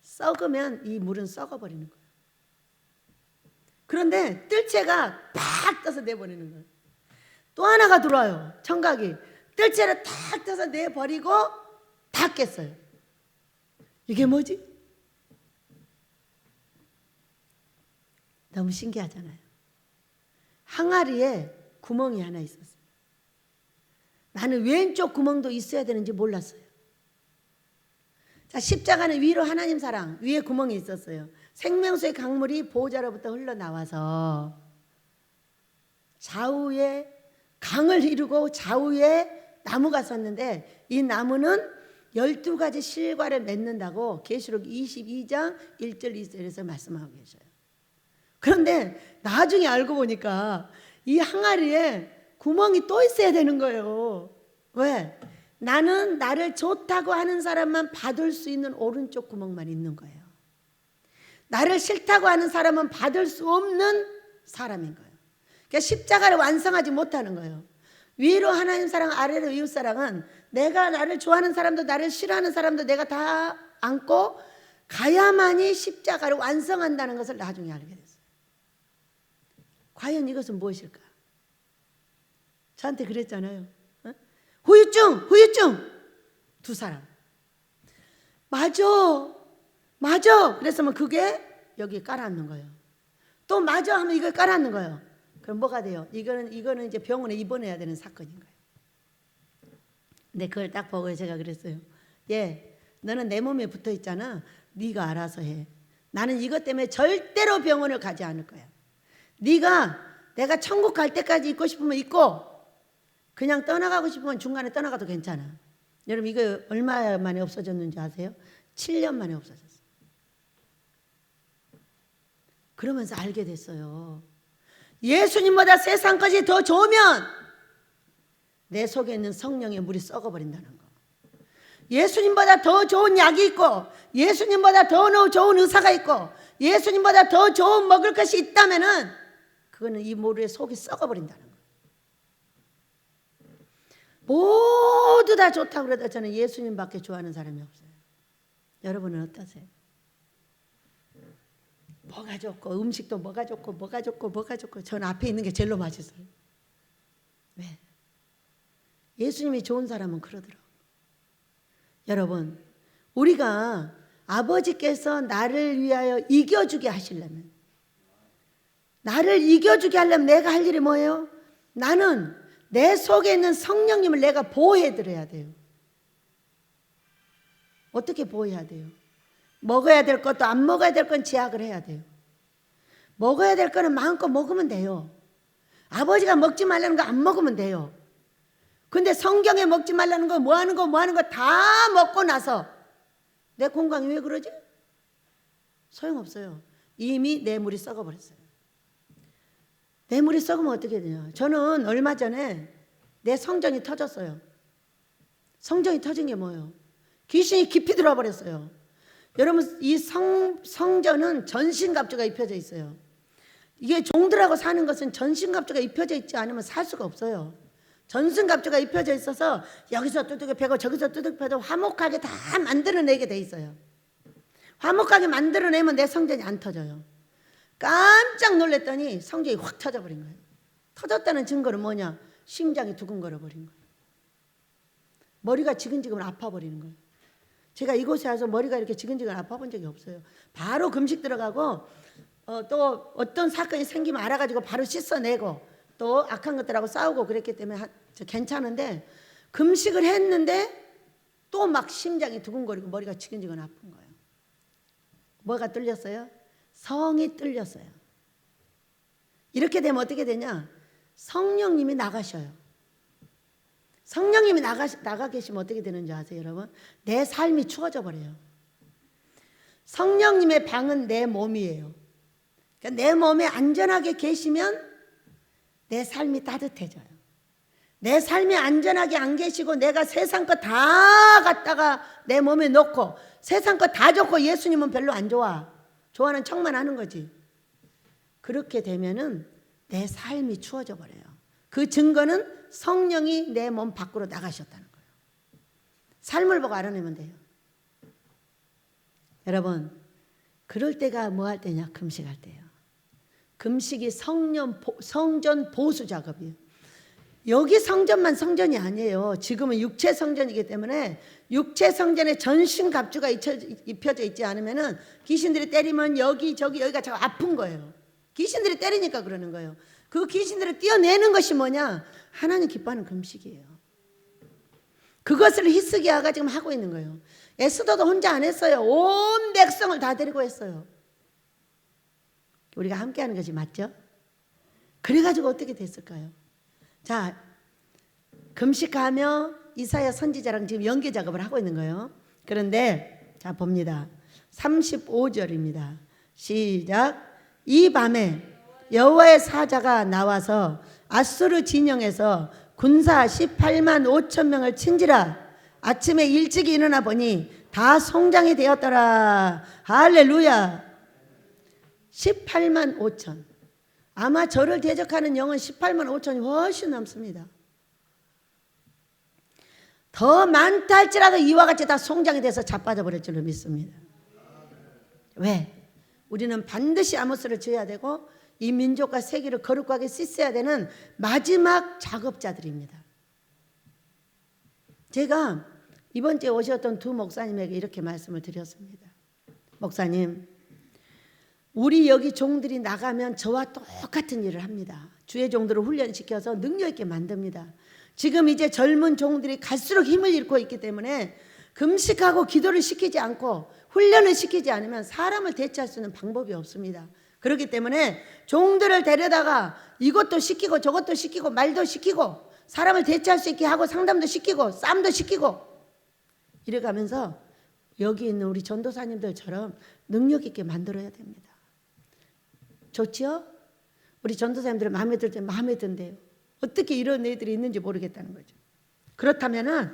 썩으면 이 물은 썩어버리는 거예요. 그런데 뜰채가 팍 떠서 내버리는 거예요. 또 하나가 들어와요. 청각이 뜰채를 탁 떠서 내버리고 다 깼어요. 이게 뭐지? 너무 신기하잖아요. 항아리에 구멍이 하나 있었어요. 나는 왼쪽 구멍도 있어야 되는지 몰랐어요. 자, 십자가는 위로 하나님 사랑, 위에 구멍이 있었어요. 생명수의 강물이 보호자로부터 흘러나와서 좌우에 강을 이루고 좌우에 나무가 섰는데 이 나무는 12가지 실과를 맺는다고 계시록 22장 1절 2절에서 말씀하고 계셔요. 그런데 나중에 알고 보니까 이 항아리에 구멍이 또 있어야 되는 거예요. 왜? 나는 나를 좋다고 하는 사람만 받을 수 있는 오른쪽 구멍만 있는 거예요. 나를 싫다고 하는 사람은 받을 수 없는 사람인 거예요. 그러니까 십자가를 완성하지 못하는 거예요. 위로 하나님 사랑, 아래로 이웃 사랑은 내가 나를 좋아하는 사람도 나를 싫어하는 사람도 내가 다 안고 가야만이 십자가를 완성한다는 것을 나중에 알게 됐어요. 과연 이것은 무엇일까? 저한테 그랬잖아요. 후유증 두 사람. 맞아. 그랬으면 그게 여기 깔아앉는 거예요. 또 맞아 하면 이걸 깔아앉는 거예요. 그럼 뭐가 돼요? 이거는 이제 병원에 입원해야 되는 사건인 거예요. 근데 그걸 딱 보고 제가 그랬어요. 너는 내 몸에 붙어 있잖아. 네가 알아서 해. 나는 이것 때문에 절대로 병원을 가지 않을 거야. 내가 천국 갈 때까지 있고 싶으면 있고 그냥 떠나가고 싶으면 중간에 떠나가도 괜찮아. 여러분 이거 얼마 만에 없어졌는지 아세요? 7년 만에 없어졌어요. 그러면서 알게 됐어요. 예수님보다 세상 것이 더 좋으면 내 속에 있는 성령의 물이 썩어버린다는 거. 예수님보다 더 좋은 약이 있고 예수님보다 더 좋은 의사가 있고 예수님보다 더 좋은 먹을 것이 있다면은 그거는 이 모르의 속이 썩어버린다는 거. 모두 다 좋다고 그래도 저는 예수님밖에 좋아하는 사람이 없어요. 여러분은 어떠세요? 뭐가 좋고 음식도 뭐가 좋고 전 앞에 있는 게 제일로 맛있어요. 왜? 예수님이 좋은 사람은 그러더라고요. 여러분 우리가 아버지께서 나를 위하여 이겨주게 하시려면 나를 이겨주게 하려면 내가 할 일이 뭐예요? 나는 내 속에 있는 성령님을 내가 보호해드려야 돼요. 어떻게 보호해야 돼요? 먹어야 될 것도 안 먹어야 될 건 제약을 해야 돼요. 먹어야 될 거는 마음껏 먹으면 돼요. 아버지가 먹지 말라는 거 안 먹으면 돼요. 근데 성경에 먹지 말라는 거 뭐 하는 거 다 먹고 나서 내 건강이 왜 그러지? 소용없어요. 이미 내 물이 썩어버렸어요. 내 물이 썩으면 어떻게 되냐? 저는 얼마 전에 내 성전이 터졌어요. 성전이 터진 게 뭐예요? 귀신이 깊이 들어와 버렸어요. 여러분 이 성전은 전신갑주가 입혀져 있어요. 이게 종들하고 사는 것은 전신갑주가 입혀져 있지 않으면 살 수가 없어요. 전신갑주가 입혀져 있어서 여기서 두둑이 패고 저기서 두둑이 패도 화목하게 다 만들어내게 돼 있어요. 화목하게 만들어내면 내 성전이 안 터져요. 깜짝 놀랐더니 성전이 확 터져버린 거예요. 터졌다는 증거는 뭐냐? 심장이 두근거려 버린 거예요. 머리가 지근지근 아파버리는 거예요. 제가 이곳에 와서 머리가 이렇게 지근지근 아파본 적이 없어요. 바로 금식 들어가고 또 어떤 사건이 생기면 알아가지고 바로 씻어내고 또 악한 것들하고 싸우고 그랬기 때문에 괜찮은데 금식을 했는데 또 막 심장이 두근거리고 머리가 지근지근 아픈 거예요. 뭐가 뚫렸어요? 성이 뚫렸어요. 이렇게 되면 어떻게 되냐? 성령님이 나가셔요. 성령님이 나가 계시면 어떻게 되는지 아세요, 여러분? 내 삶이 추워져 버려요. 성령님의 방은 내 몸이에요. 그러니까 내 몸에 안전하게 계시면 내 삶이 따뜻해져요. 내 삶이 안전하게 안 계시고 내가 세상 거 다 갖다가 내 몸에 놓고 세상 거 다 좋고 예수님은 별로 안 좋아. 좋아하는 척만 하는 거지. 그렇게 되면은 내 삶이 추워져 버려요. 그 증거는 성령이 내 몸 밖으로 나가셨다는 거예요. 삶을 보고 알아내면 돼요. 여러분, 그럴 때가 뭐 할 때냐? 금식할 때예요. 금식이 성전 보수 작업이에요. 여기 성전만 성전이 아니에요. 지금은 육체 성전이기 때문에 육체 성전에 전신 갑주가 입혀져 있지 않으면은 귀신들이 때리면 여기 저기 여기가 저 아픈 거예요. 귀신들이 때리니까 그러는 거예요. 그 귀신들을 떼어내는 것이 뭐냐? 하나님 기뻐하는 금식이에요. 그것을 히스기야가 지금 하고 있는 거예요. 에스더도 혼자 안 했어요. 온 백성을 다 데리고 했어요. 우리가 함께 하는 것이 맞죠? 그래가지고 어떻게 됐을까요? 자, 금식하며 이사야 선지자랑 지금 연계 작업을 하고 있는 거예요. 그런데 자 봅니다. 35절입니다. 시작. 이 밤에 여호와의 사자가 나와서 아수르 진영에서 군사 18만 5천 명을 친지라. 아침에 일찍 일어나 보니 다 송장이 되었더라. 할렐루야. 18만 5천. 아마 저를 대적하는 영은 18만 5천이 훨씬 넘습니다. 더 많다 할지라도 이와 같이 다 송장이 돼서 자빠져 버릴 줄로 믿습니다. 왜? 우리는 반드시 아모스를 지어야 되고 이 민족과 세계를 거룩하게 씻어야 되는 마지막 작업자들입니다. 제가 이번 주에 오셨던 두 목사님에게 이렇게 말씀을 드렸습니다. 목사님, 우리 여기 종들이 나가면 저와 똑같은 일을 합니다. 주의 종들을 훈련시켜서 능력 있게 만듭니다. 지금 이제 젊은 종들이 갈수록 힘을 잃고 있기 때문에 금식하고 기도를 시키지 않고 훈련을 시키지 않으면 사람을 대체할 수 있는 방법이 없습니다. 그렇기 때문에 종들을 데려다가 이것도 시키고 저것도 시키고 말도 시키고 사람을 대체할 수 있게 하고 상담도 시키고 싸움도 시키고 이래가면서 여기 있는 우리 전도사님들처럼 능력 있게 만들어야 됩니다. 좋지요? 우리 전도사님들은 마음에 들 때 마음에 든대요. 어떻게 이런 애들이 있는지 모르겠다는 거죠. 그렇다면은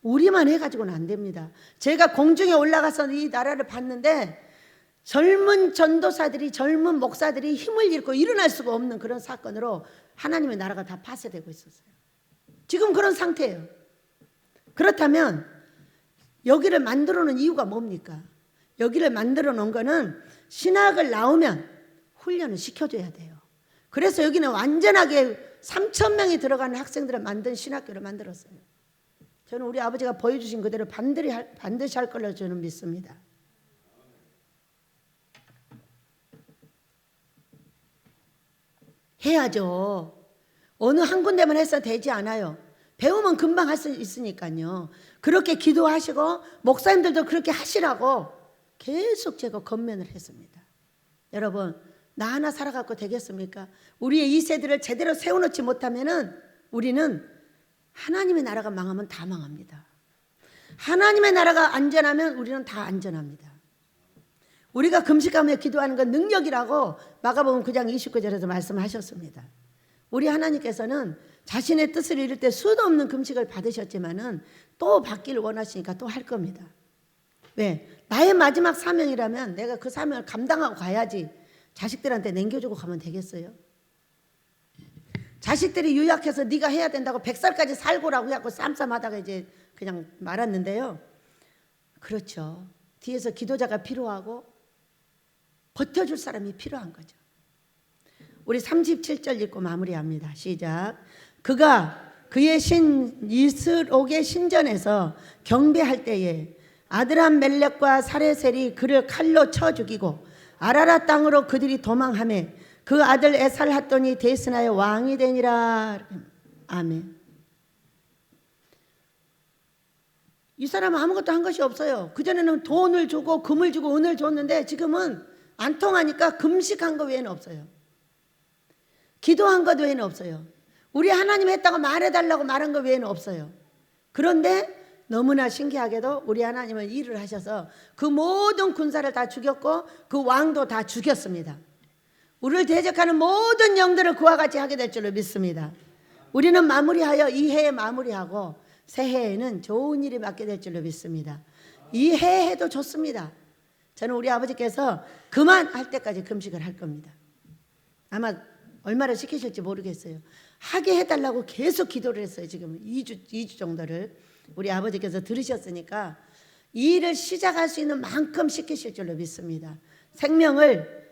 우리만 해가지고는 안 됩니다. 제가 공중에 올라가서 이 나라를 봤는데 젊은 전도사들이 젊은 목사들이 힘을 잃고 일어날 수가 없는 그런 사건으로 하나님의 나라가 다 파쇄되고 있었어요. 지금 그런 상태예요. 그렇다면 여기를 만들어 놓은 이유가 뭡니까? 여기를 만들어 놓은 거는 신학을 나오면 훈련을 시켜줘야 돼요. 그래서 여기는 완전하게 3,000명이 들어가는 학생들을 만든 신학교를 만들었어요. 저는 우리 아버지가 보여주신 그대로 반드시 할 걸로 저는 믿습니다. 해야죠. 어느 한 군데만 해서 되지 않아요. 배우면 금방 할 수 있으니까요. 그렇게 기도하시고 목사님들도 그렇게 하시라고 계속 제가 권면을 했습니다. 여러분, 나 하나 살아갖고 되겠습니까? 우리의 이 세대를 제대로 세워놓지 못하면은 우리는 하나님의 나라가 망하면 다 망합니다. 하나님의 나라가 안전하면 우리는 다 안전합니다. 우리가 금식하며 기도하는 건 능력이라고 마가복음 9장 29절에서 말씀하셨습니다. 우리 하나님께서는 자신의 뜻을 이룰 때 수도 없는 금식을 받으셨지만은 또 받기를 원하시니까 또 할 겁니다. 왜? 나의 마지막 사명이라면 내가 그 사명을 감당하고 가야지 자식들한테 남겨주고 가면 되겠어요? 자식들이 유약해서 네가 해야 된다고 100살까지 살고라고 해갖고 쌈쌈하다가 이제 그냥 말았는데요. 그렇죠. 뒤에서 기도자가 필요하고 버텨줄 사람이 필요한 거죠. 우리 37절 읽고 마무리합니다. 시작. 그가 그의 신 이스록의 신전에서 경배할 때에 아드람 멜렉과 사레셀이 그를 칼로 쳐 죽이고 아라라 땅으로 그들이 도망하며 그 아들 에살핫돈이 데스나의 왕이 되니라. 아멘. 이 사람은 아무것도 한 것이 없어요. 그전에는 돈을 주고 금을 주고 은을 줬는데 지금은 안 통하니까 금식한 거 외에는 없어요. 기도한 것 외에는 없어요. 우리 하나님 했다고 말해달라고 말한 것 외에는 없어요. 그런데 너무나 신기하게도 우리 하나님은 일을 하셔서 그 모든 군사를 다 죽였고 그 왕도 다 죽였습니다. 우리를 대적하는 모든 영들을 그와 같이 하게 될 줄로 믿습니다. 우리는 마무리하여 이 해에 마무리하고 새해에는 좋은 일이 맡게 될 줄로 믿습니다. 이 해에도 좋습니다. 저는 우리 아버지께서 그만할 때까지 금식을 할 겁니다. 아마 얼마나 시키실지 모르겠어요. 하게 해달라고 계속 기도를 했어요. 지금 2주 정도를. 우리 아버지께서 들으셨으니까 이 일을 시작할 수 있는 만큼 시키실 줄로 믿습니다. 생명을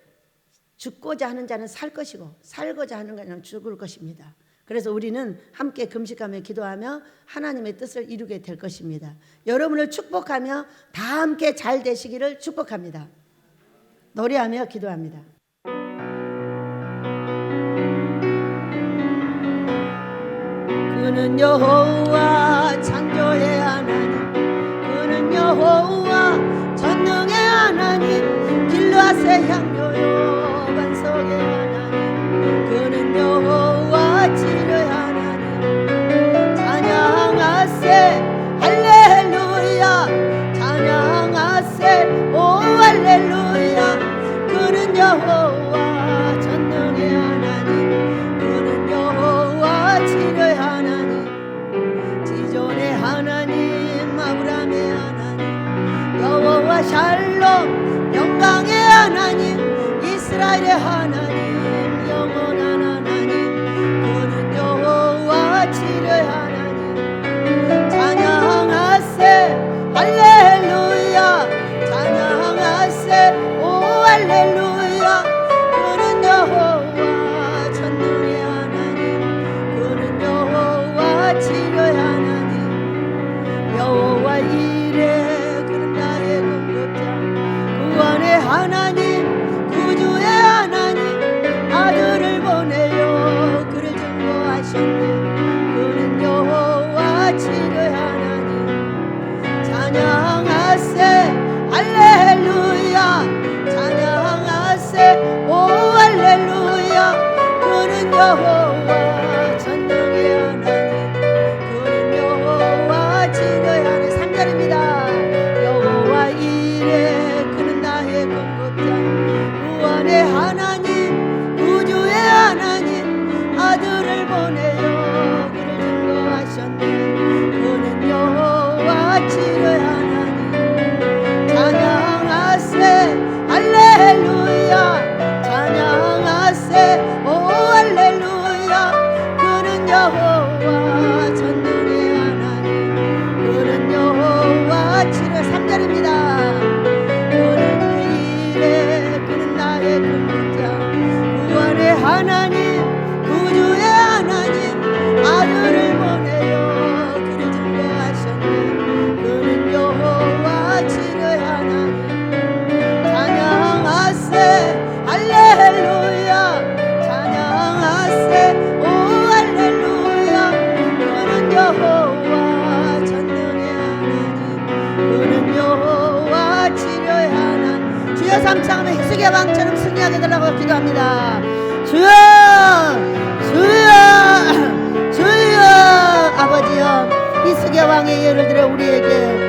죽고자 하는 자는 살 것이고 살고자 하는 자는 죽을 것입니다. 그래서 우리는 함께 금식하며 기도하며 하나님의 뜻을 이루게 될 것입니다. 여러분을 축복하며 다 함께 잘 되시기를 축복합니다. 노래하며 기도합니다. 그는 여호와 창조의 하나님, 그는 여호와 전능의 하나님, 길과 새향료요 반석의 하나님, 그는 여호와 지혜의 하나님. 찬양하세 할렐루야, 찬양하세 오 할렐루야. 그는 여호와 전능의 하나님, 그는 여호와 지혜의 하나님, 지존의 하나님, 아브라함의 하나님, 여호와 샬롬 영광의 하나님, 이스라엘의 하나님, 영원한 하나님, 그는 여호와 지혜의 하나님. 찬양하세 할렐루야, 찬양하세 오 할렐루야. 그는 여호와 전능의 하나님, 그는 여호와 지혜의 하나님, 여호와 이레 그는 나의 공급자, 구원의 하나님, 구주의 하나님, 아들을 보내요 그를 증거하셨네. 그는 여호와 지혜의 하나님. 찬양하세 할렐루야, 찬양하세 오 할렐루야. 그는 여호와 전능의 하나님, 그는 여호와 지혜의 하나님. 3절입니다. 여호와 이레 그는 나의 공급자, 구원의 하나님, 구주의 하나님, 아들을 보내요 그를 증거하셨네. 그는 여호와 지혜의 하나님. 찬양하세 할렐루야, 찬양하세 오 할렐루야. 그는 여호와 전능의 하나님, 그는 여호와 지혜의. 3절입니다. 그는 이레 그는 나의 공급자, 구원의 하나님, 구주의 하나님, 아들을 보내요 그를 증거하셨네. 그는 여호와 지혜의 하나님. 찬양하세 할렐루야, 찬양하세 오 할렐루야. 그는 여호와 전능의 하나님, 그는 여호와 지혜의 하나님. 주여 삼창하며 희숙의 왕처럼 승리하게 달라고 기도합니다. 주여 주여 주여. 아버지여, 희숙의 왕의 예를 들어 우리에게